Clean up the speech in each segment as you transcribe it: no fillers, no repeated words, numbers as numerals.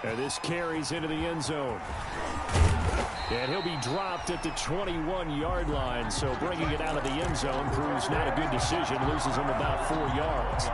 And this carries into the end zone. And he'll be dropped at the 21-yard line. So bringing it out of the end zone proves not a good decision. Loses him about 4 yards.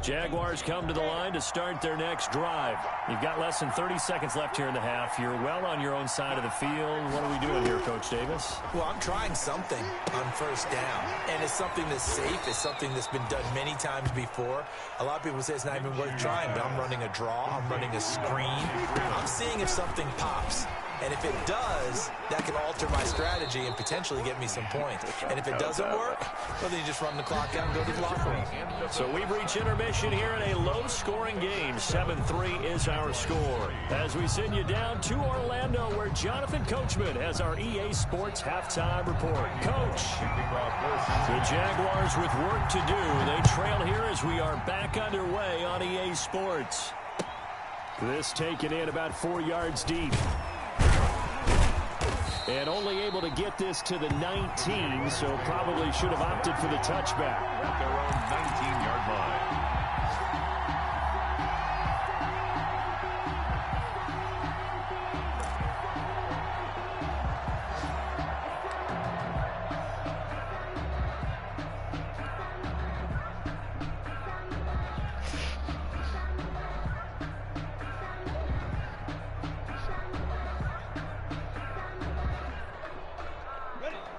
Jaguars come to the line to start their next drive. You've got less than 30 seconds left here in the half. You're well on your own side of the field. What are we doing here, Coach Davis? Well, I'm trying something on first down, and it's something that's safe. It's something that's been done many times before. A lot of people say it's not even worth trying, but I'm running a draw. I'm running a screen. I'm seeing if something pops. And if it does, that can alter my strategy and potentially get me some points. And if it doesn't work, well, then you just run the clock out and go to the locker room. So we've reached intermission here in a low-scoring game. 7-3 is our score. As we send you down to Orlando, where Jonathan Coachman has our EA Sports halftime report. Coach, the Jaguars with work to do. They trail here as we are back underway on EA Sports. This taken in about 4 yards deep. And only able to get this to the 19, so probably should have opted for the touchback. At their own 19-yard line.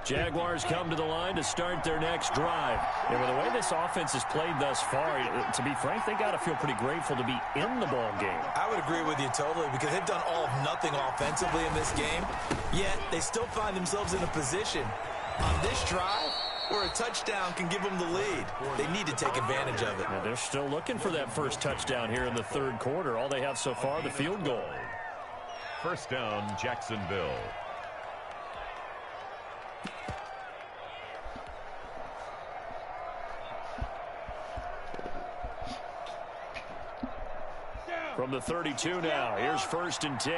Jaguars come to the line to start their next drive. And with the way this offense has played thus far, to be frank, they got to feel pretty grateful to be in the ball game. I would agree with you totally because they've done all of nothing offensively in this game, yet they still find themselves in a position on this drive where a touchdown can give them the lead. They need to take advantage of it. And they're still looking for that first touchdown here in the third quarter. All they have so far, the field goal. First down, Jacksonville. From the 32 now, here's 1st and 10.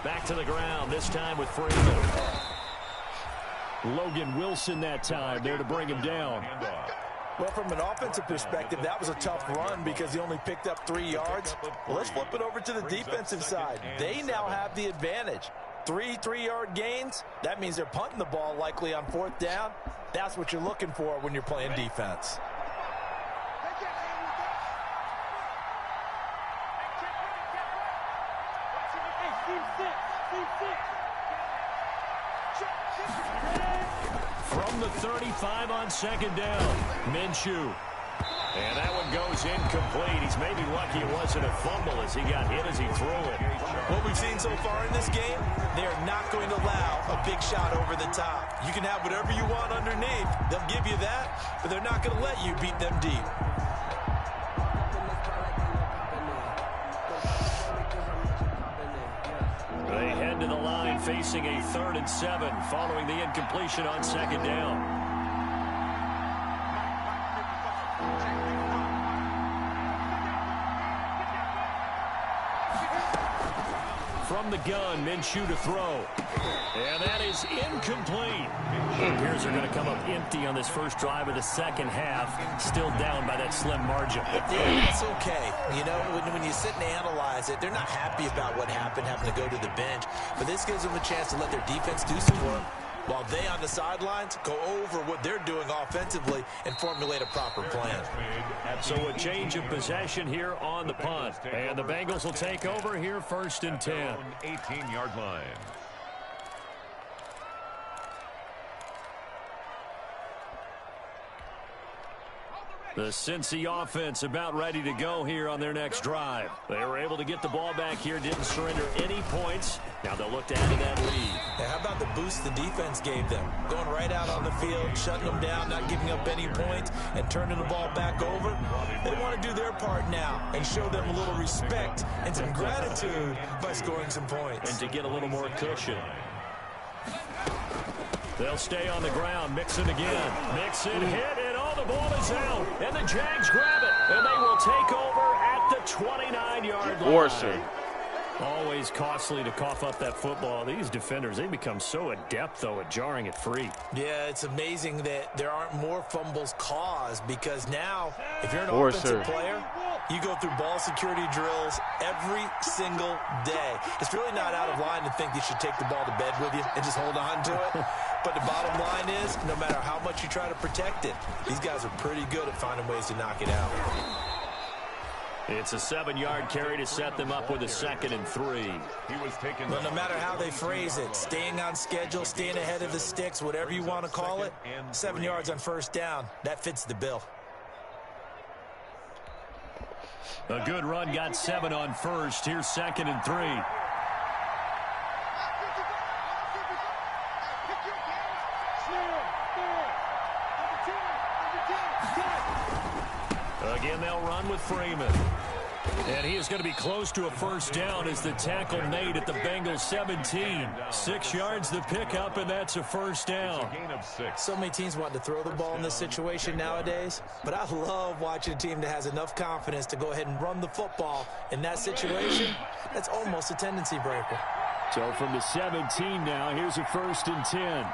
Back to the ground, this time with Freeman. Logan Wilson that time there to bring him down. Well, from an offensive perspective, that was a tough run because he only picked up 3 yards. Well, let's flip it over to the defensive side. They now have the advantage. 3 3-yard gains, that means they're punting the ball likely on 4th down. That's what you're looking for when you're playing defense. From the 35 on 2nd down, Minshew. And that one goes incomplete. He's maybe lucky it wasn't a fumble as he got hit as he threw it. What we've seen so far in this game, they are not going to allow a big shot over the top. You can have whatever you want underneath. They'll give you that, but they're not going to let you beat them deep. They head to the line facing a 3rd and 7 following the incompletion on 2nd down. From the gun, Minshew to throw. And that is incomplete. The Bears are going to come up empty on this first drive of the second half. Still down by that slim margin. It's okay. You know, when you sit and analyze it, they're not happy about what happened, having to go to the bench. But this gives them a chance to let their defense do some work while they on the sidelines go over what they're doing offensively and formulate a proper plan. So a change of possession here on the punt. And the Bengals will take over here 1st and 10. 18-yard line. The Cincy offense about ready to go here on their next drive. They were able to get the ball back here, didn't surrender any points. Now they'll look to add to that lead. Hey, how about the boost the defense gave them? Going right out on the field, shutting them down, not giving up any points, and turning the ball back over. They want to do their part now and show them a little respect and some gratitude by scoring some points. And to get a little more cushion. They'll stay on the ground. Mixon again. Mixon hit, and the ball is out. And the Jags grab it. And they will take over at the 29-yard line. Always costly to cough up that football. These defenders, they become so adept, though, at jarring it free. Yeah, it's amazing that there aren't more fumbles caused because now, if you're an offensive player, you go through ball security drills every single day. It's really not out of line to think you should take the ball to bed with you and just hold on to it. But the bottom line is, no matter how much you try to protect it, these guys are pretty good at finding ways to knock it out. It's a 7-yard carry to set them up with a 2nd and 3. He was taken. Well, no matter how they phrase it, staying on schedule, staying ahead of the sticks, whatever you want to call it, 7 yards on first down, that fits the bill. A good run got 7 on first. Here's 2nd and 3. Again, they'll run with Freeman. And he is going to be close to a first down as the tackle made at the Bengals 17. 6 yards the pickup, and that's a first down. Gain of 6. So many teams want to throw the ball in this situation nowadays, but I love watching a team that has enough confidence to go ahead and run the football. In that situation, that's almost a tendency breaker. So from the 17 now, here's a 1st and 10.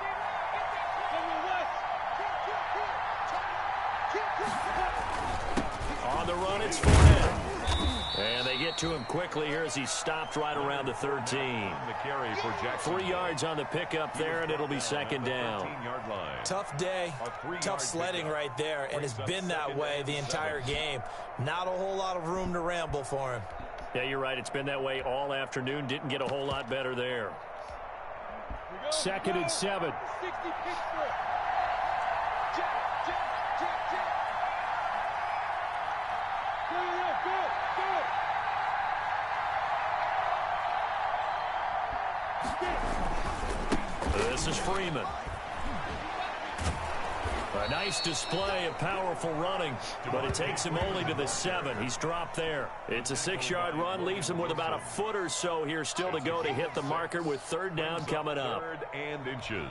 On the run, it's Fournette. And they get to him quickly here as he stopped right around the 13. The carry for Jackson. 3 yards on the pickup there, and it'll be 2nd down. 15-yard line. Tough day, tough sledding right there, and it's been that way the entire game. Not a whole lot of room to ramble for him. Yeah, you're right. It's been that way all afternoon. Didn't get a whole lot better there. 2nd and 7. This is Freeman. A nice display of powerful running, but it takes him only to the 7. He's dropped there. It's a 6-yard run, leaves him with about a foot or so here still to go to hit the marker with 3rd down coming up. 3rd and inches.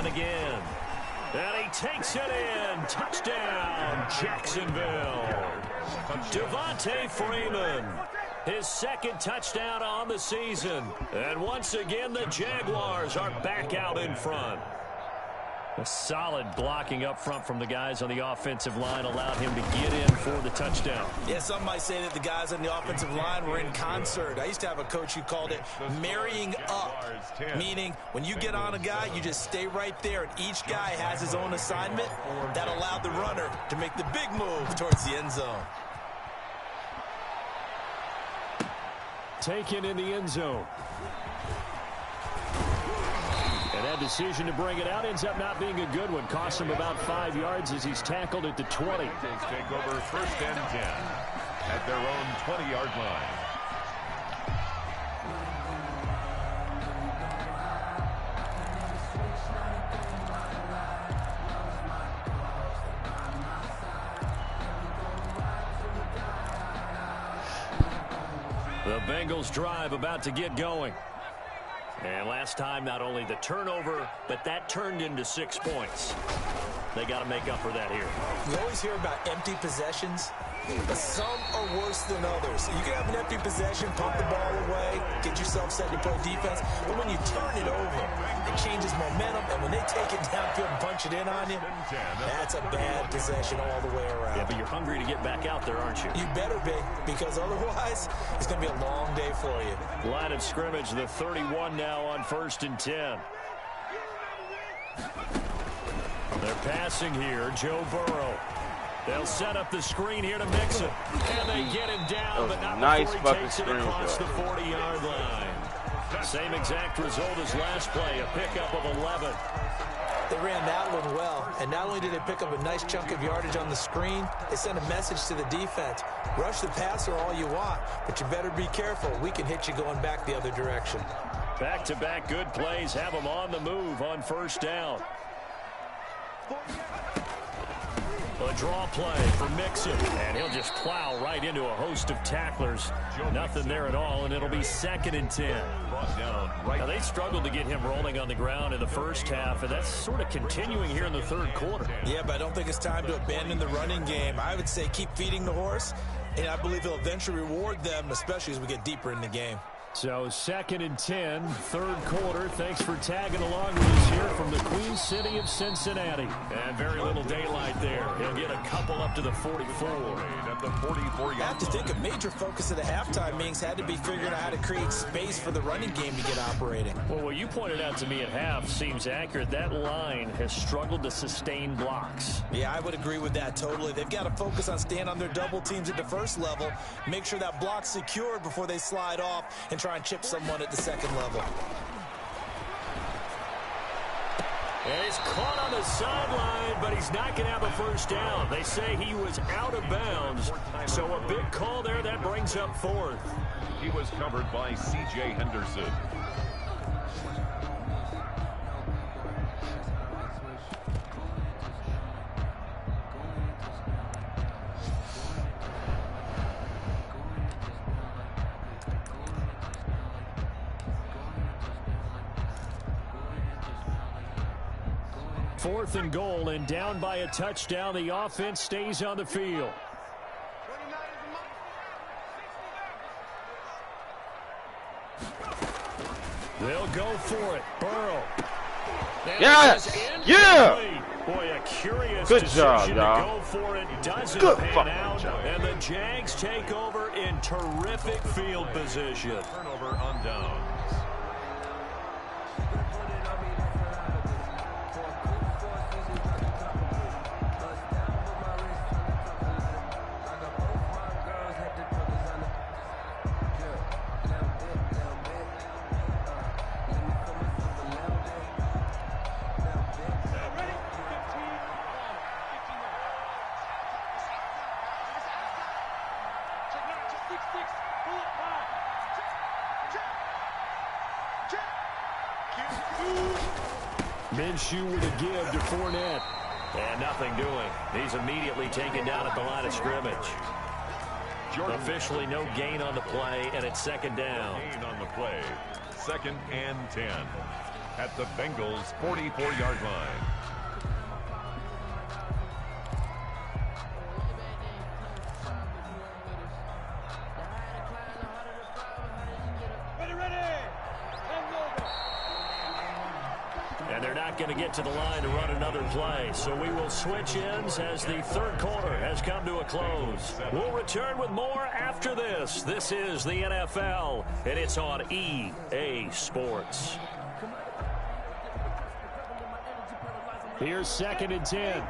Again. And he takes it in. Touchdown, Jacksonville. Devontae Freeman. His 2nd touchdown on the season. And once again, the Jaguars are back out in front. A solid blocking up front from the guys on the offensive line allowed him to get in for the touchdown. Yeah, some might say that the guys on the offensive line were in concert. I used to have a coach who called it marrying up, meaning when you get on a guy, you just stay right there, and each guy has his own assignment. That allowed the runner to make the big move towards the end zone. Taken in the end zone. And that decision to bring it out ends up not being a good one. Costs him about 5 yards as he's tackled at the 20. Take over 1st and 10 at their own 20-yard line. The Bengals drive about to get going. And last time, not only the turnover, but that turned into 6 points. They got to make up for that here. You always hear about empty possessions. but some are worse than others. You can have an empty possession, pump the ball away, get yourself set to play defense, but when you turn it over, it changes momentum, and when they take it downfield and punch it in on you, that's a bad possession all the way around. Yeah, but you're hungry to get back out there, aren't you? You better be, because otherwise, it's going to be a long day for you. Line of scrimmage, the 31 now on 1st and 10. They're passing here, Joe Burrow. They'll set up the screen here to mix it. And they get him down, but not before he takes it across the 40-yard line. Same exact result as last play, a pickup of 11. They ran that one well, and not only did they pick up a nice chunk of yardage on the screen, they sent a message to the defense. Rush the passer all you want, but you better be careful. We can hit you going back the other direction. Back-to-back good plays have them on the move on 1st down. A draw play for Mixon, and he'll just plow right into a host of tacklers. Nothing there at all, and it'll be 2nd and 10. Now, they struggled to get him rolling on the ground in the first half, and that's sort of continuing here in the 3rd quarter. Yeah, but I don't think it's time to abandon the running game. I would say keep feeding the horse, and I believe he'll eventually reward them, especially as we get deeper in the game. So 2nd and 10, 3rd quarter. Thanks for tagging along with us here from the Queen City of Cincinnati. And very little daylight there. He'll get a couple up to the 44. I have to think a major focus of the halftime meetings had to be figuring out how to create space for the running game to get operating. Well, what you pointed out to me at half seems accurate. That line has struggled to sustain blocks. Yeah, I would agree with that totally. They've got to focus on staying on their double teams at the first level, make sure that block's secured before they slide off and try and chip someone at the 2nd level. And he's caught on the sideline, but he's not going to have a 1st down. They say he was out of bounds, so a big call there. That brings up 4th. He was covered by C.J. Henderson. Fourth and goal, and down by a touchdown. The offense stays on the field. They'll go for it. Burrow. Yes! Yeah! Boy, a curious good decision job, to y'all. go for it. Doesn't Good pan out. job. And the Jags take over in terrific field position. Turnover on downs. Minshew with a give to Fournette. And nothing doing. He's immediately taken down at the line of scrimmage. Officially no gain on the play, and it's 2nd down. Gain on the play. 2nd and 10 at the Bengals' 44-yard line. And they're not going to get to the line to run another play. So we will switch ends as the 3rd quarter has come to a close. We'll return with more after this. This is the NFL, and it's on EA Sports. Here's 2nd and 10.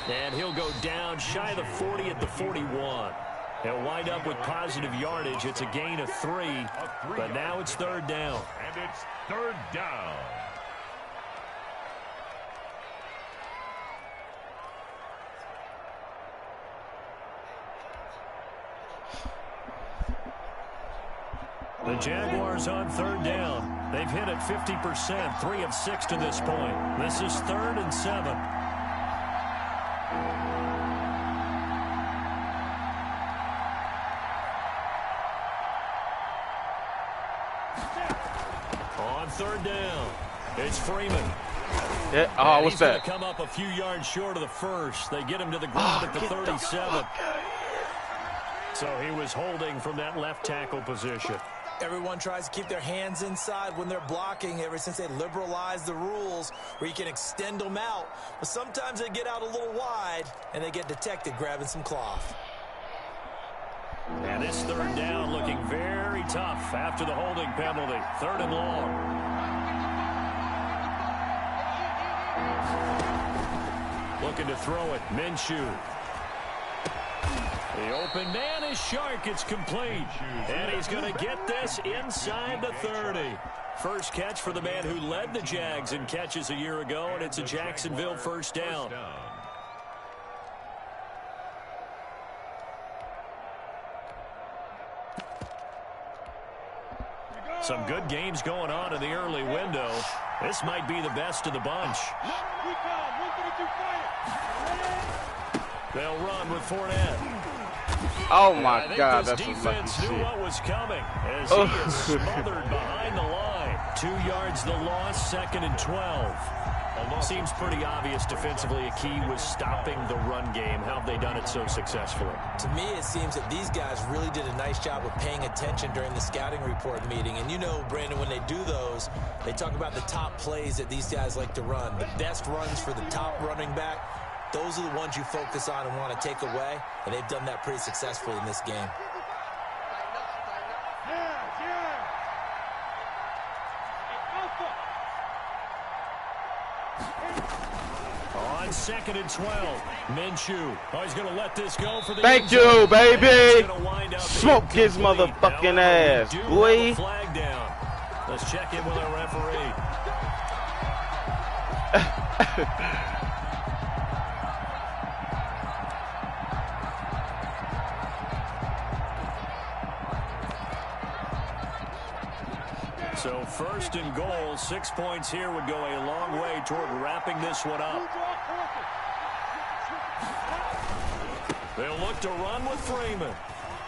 And he'll go down shy of the 40 at the 41. He'll wind up with positive yardage. It's a gain of 3, but now it's 3rd down. And it's 3rd down. The Jaguars on 3rd down. They've hit it 50%, 3 of 6 to this point. This is 3rd and 7. On third down, it's Freeman. Yeah. Oh, what's that? He's going to come up a few yards short of the first. They get him to the ground at the 37. So he was holding from that left tackle position. Everyone tries to keep their hands inside when they're blocking ever since they liberalized the rules where you can extend them out. But sometimes they get out a little wide and they get detected grabbing some cloth. And this third down looking very tough after the holding penalty. Third and long. Looking to throw it. Minshew. The open man is Shark. It's complete. And he's going to get this inside the 30. First catch for the man who led the Jags in catches a year ago, and it's a Jacksonville first down. Some good games going on in the early window. This might be the best of the bunch. They'll run with Fournette. Oh my God, that's this some lucky defense knew shit. what was coming as he is smothered behind the line. 2 yards the loss, 2nd and 12. Seems pretty obvious defensively a key was stopping the run game. How have they done it so successfully? To me, it seems that these guys really did a nice job of paying attention during the scouting report meeting. And you know, Brandon, when they do those, they talk about the top plays that these guys like to run. The best runs for the top running back, those are the ones you focus on and want to take away. And they've done that pretty successfully in this game. On 2nd and 12, Minshew. Oh, he's going to let this go for the Thank you, baby. Smoke his motherfucking ass, boy. Flag down. Let's check in with our referee. So 1st and goal, 6 points here would go a long way toward wrapping this one up. They'll look to run with Freeman.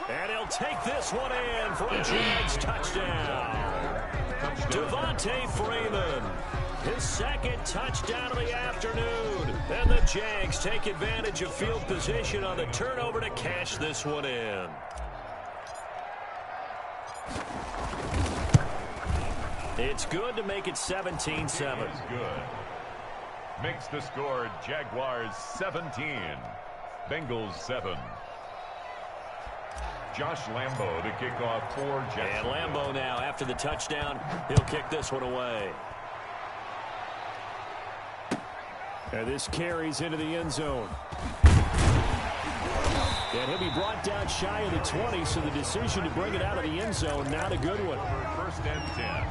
And he'll take this one in for a Jags touchdown. Devontae Freeman, his 2nd touchdown of the afternoon. And the Jags take advantage of field position on the turnover to cash this one in. It's good to make it 17-7. Good. Makes the score Jaguars 17, Bengals 7. Josh Lambo to kick off for Jacksonville. And Lambo now, after the touchdown, he'll kick this one away. And this carries into the end zone. And he'll be brought down shy of the 20, so the decision to bring it out of the end zone, not a good one. 1st and 10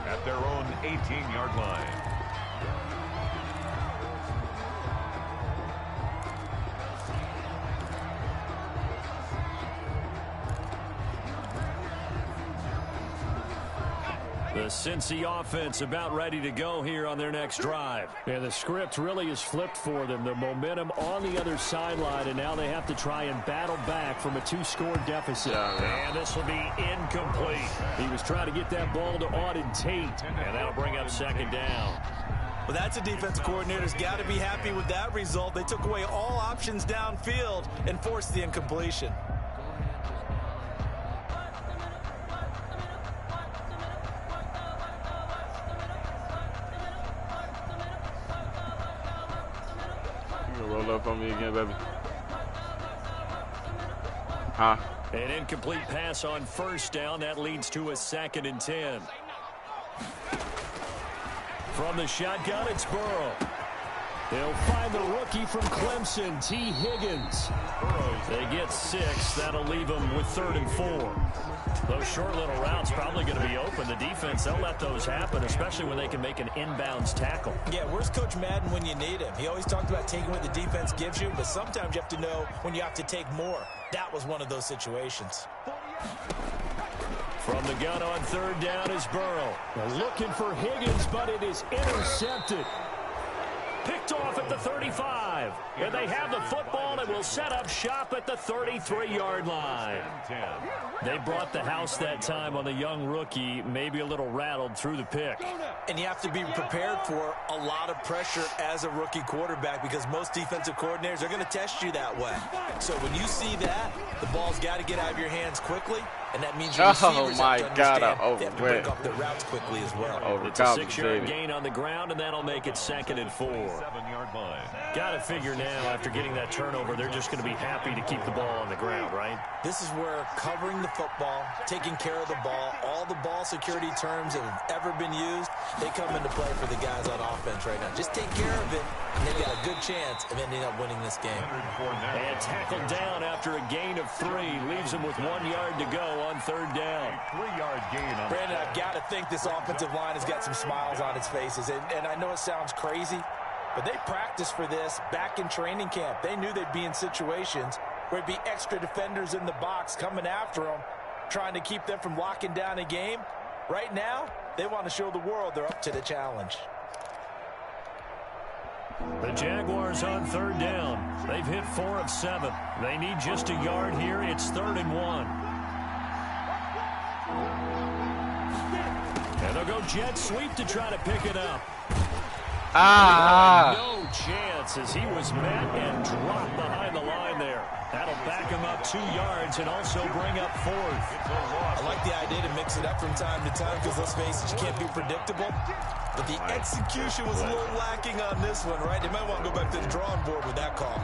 at their own 18-yard line. The Cincy offense about ready to go here on their next drive. And the script really is flipped for them. The momentum on the other sideline, and now they have to try and battle back from a 2-score deficit. And this will be incomplete. He was trying to get that ball to Auden Tate, and that'll bring up 2nd down. Well, that's a defensive coordinator's got to be happy with that result. They took away all options downfield and forced the incompletion. Roll up on me again, baby. Huh? An incomplete pass on 1st down. That leads to a 2nd and 10. From the shotgun, it's Burrow. They'll find the rookie from Clemson, T. Higgins. They get 6. That'll leave them with 3rd and 4. Those short little routes probably going to be open. The defense, they'll let those happen, especially when they can make an inbounds tackle. Yeah, where's Coach Madden when you need him? He always talked about taking what the defense gives you, but sometimes you have to know when you have to take more. That was one of those situations. From the gun on 3rd down is Burrow. They're looking for Higgins, but it is intercepted. picked off at the 35. And they have the football and will set up shop at the 33-yard line. They brought the house that time on the young rookie, maybe a little rattled through the pick. And you have to be prepared for a lot of pressure as a rookie quarterback because most defensive coordinators are going to test you that way. So when you see that, the ball's got to get out of your hands quickly, and that means your receivers have to understand they have to break up their routes quickly as well. It's a 6-yard gain on the ground, and that'll make it 2nd and 4. Got to figure now, after getting that turnover, they're just going to be happy to keep the ball on the ground, right? This is where covering the football, taking care of the ball, all the ball security terms that have ever been used, they come into play for the guys on offense right now. Just take care of it, and they've got a good chance of ending up winning this game. And tackled down after a gain of 3. Leaves him with 1 yard to go on 3rd down. 3-yard gain. Brandon, I've got to think this offensive line has got some smiles on its faces. And I know it sounds crazy, but they practiced for this back in training camp. They knew they'd be in situations where it'd be extra defenders in the box coming after them, trying to keep them from locking down a game. Right now, they want to show the world they're up to the challenge. The Jaguars on 3rd down. They've hit 4 of 7. They need just a yard here. It's 3rd and 1. And they'll go jet sweep to try to pick it up. No chance as he was met and dropped behind the line there. That'll back him up 2 yards and also bring up 4th. I like the idea to mix it up from time to time because, let's face it, you can't be predictable. But the execution was a little lacking on this one, right? They might want to go back to the drawing board with that call.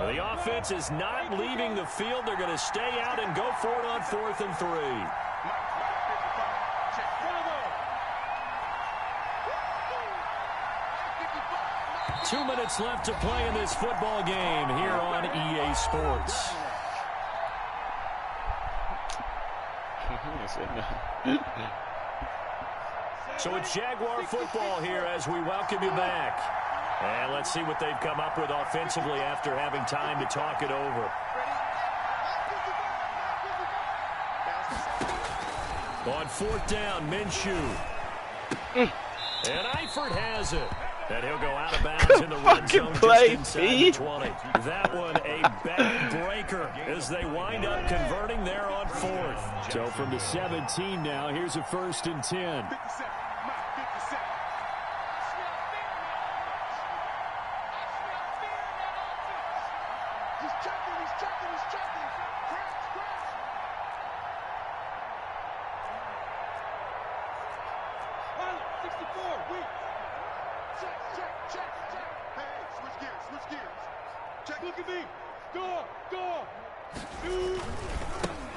The offense is not leaving the field. They're going to stay out and go for it on 4th and 3. 2 minutes left to play in this football game here on EA Sports. So it's Jaguar football here as we welcome you back. And let's see what they've come up with offensively after having time to talk it over. On 4th down, Minshew. And Eifert has it. And he'll go out of bounds in the red zone just inside the 20. That one a bad breaker as they wind up converting there on 4th. So from the 17 now, here's a 1st and 10.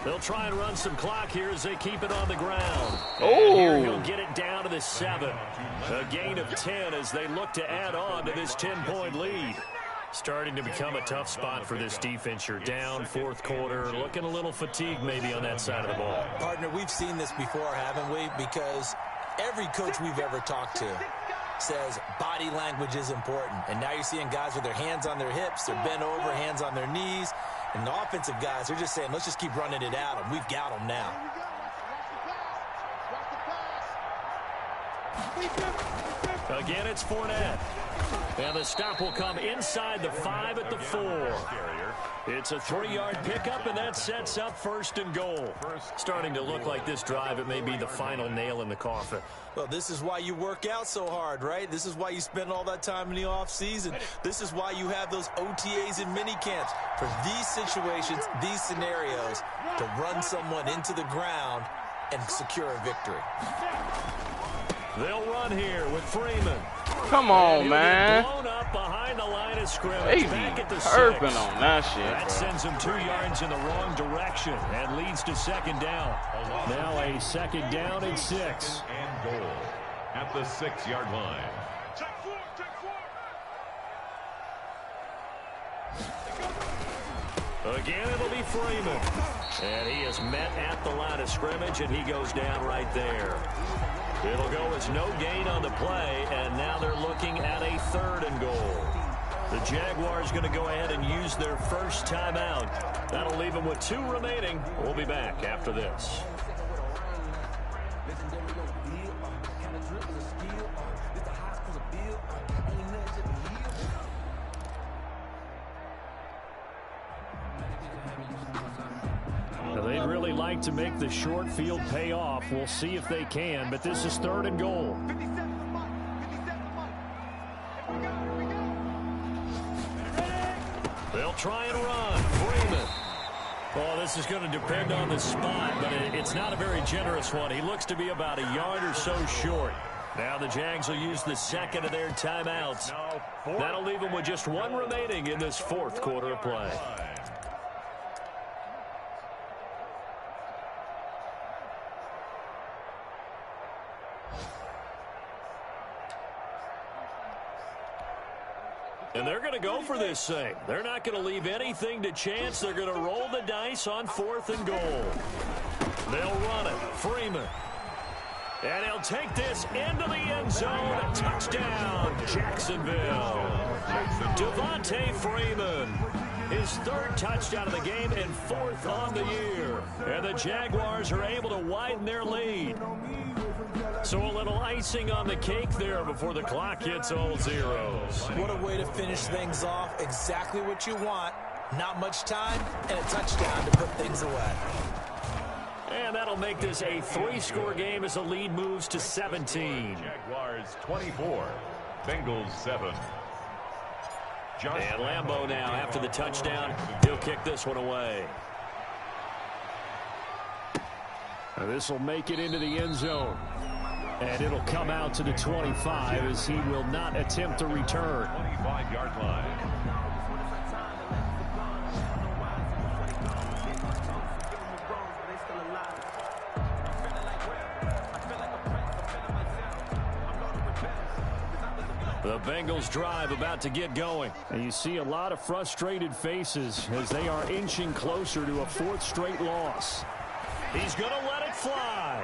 They'll try and run some clock here as they keep it on the ground. And here he'll get it down to the 7. A gain of 10 as they look to add on to this 10-point lead. Starting to become a tough spot for this defense. You're down 4th quarter, looking a little fatigued maybe on that side of the ball. Partner, we've seen this before, haven't we? Because every coach we've ever talked to says body language is important. And now you're seeing guys with their hands on their hips, they're bent over, hands on their knees. And the offensive guys are just saying, let's just keep running it at them. We've got them now. Again, it's Fournette. And the stop will come inside the 5 at the 4. It's a 3-yard pickup, and that sets up 1st and goal. Starting to look like this drive, it may be the final nail in the coffin. Well, this is why you work out so hard, right? This is why you spend all that time in the offseason. This is why you have those OTAs and mini camps. For these situations, these scenarios, to run someone into the ground and secure a victory. They'll run here with Freeman. Come on, man. Blown up behind the line of scrimmage. Back at the 6. On that shit, that sends him 2 yards in the wrong direction and leads to 2nd down. Now a 2nd down and 6. And goal at the 6-yard line. Again, it'll be Freeman. And he is met at the line of scrimmage, and he goes down right there. It'll go as no gain on the play, and now they're looking at a 3rd and goal. The Jaguars going to go ahead and use their first timeout. That'll leave them with 2 remaining. We'll be back after this. They'd really like to make the short field pay off. We'll see if they can, but this is 3rd and goal. They'll try and run. Freeman. Oh, this is going to depend on the spot, but it's not a very generous one. He looks to be about a yard or so short. Now the Jags will use the 2nd of their timeouts. That'll leave them with just 1 remaining in this 4th quarter of play. And they're going to go for this thing. They're not going to leave anything to chance. They're going to roll the dice on 4th and goal. They'll run it. Freeman. And he'll take this into the end zone. A touchdown, Jacksonville. Devontae Freeman. His 3rd touchdown of the game and 4th on the year. And the Jaguars are able to widen their lead. So a little icing on the cake there before the clock hits all zeros. What a way to finish things off. Exactly what you want. Not much time and a touchdown to put things away. And that'll make this a 3-score game as the lead moves to 17. Jaguars 24, Bengals 7. And Lambeau now after the touchdown. He'll kick this one away. This will make it into the end zone. And it'll come out to the 25 as he will not attempt to return. 25-yard line. The Bengals drive about to get going. And you see a lot of frustrated faces as they are inching closer to a 4th straight loss. He's going to let it fly.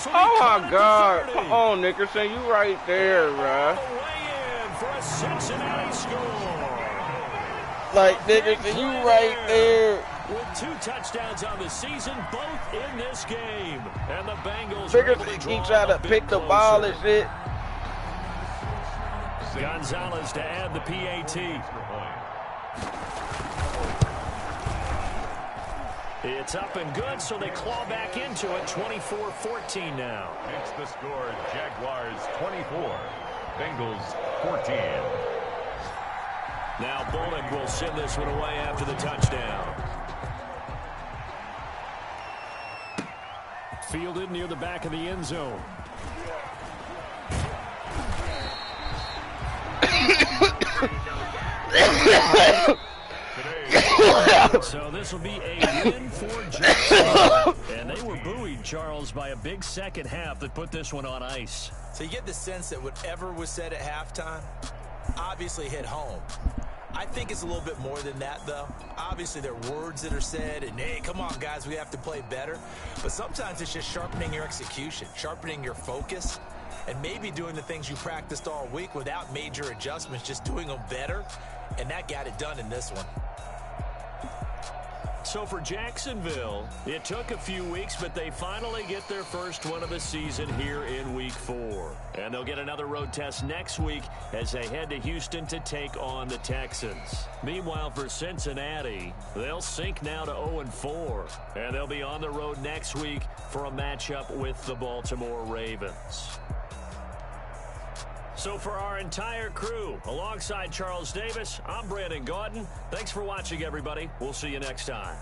Oh my God. Come on, Nickerson. You right there, bruh. For a Cincinnati score. Like, Nickerson, you right there. With 2 touchdowns on the season, both in this game. And the Bengals he tried to pick the ball and shit. Gonzalez to add the PAT. It's up and good, so they claw back into it. 24-14 now. Makes the score Jaguars 24, Bengals 14. Now Bullock will send this one away after the touchdown. Fielded near the back of the end zone. So this will be a win for Jacksonville. And they were buoyed, Charles, by a big second half that put this one on ice. So you get the sense that whatever was said at halftime obviously hit home. I think it's a little bit more than that, though. Obviously, there are words that are said, and, hey, come on, guys, we have to play better. But sometimes it's just sharpening your execution, sharpening your focus, and maybe doing the things you practiced all week without major adjustments, just doing them better, and that got it done in this one. So for Jacksonville, it took a few weeks, but they finally get their first one of the season here in Week 4. And they'll get another road test next week as they head to Houston to take on the Texans. Meanwhile, for Cincinnati, they'll sink now to 0-4. And they'll be on the road next week for a matchup with the Baltimore Ravens. So for our entire crew, alongside Charles Davis, I'm Brandon Gaudin. Thanks for watching, everybody. We'll see you next time.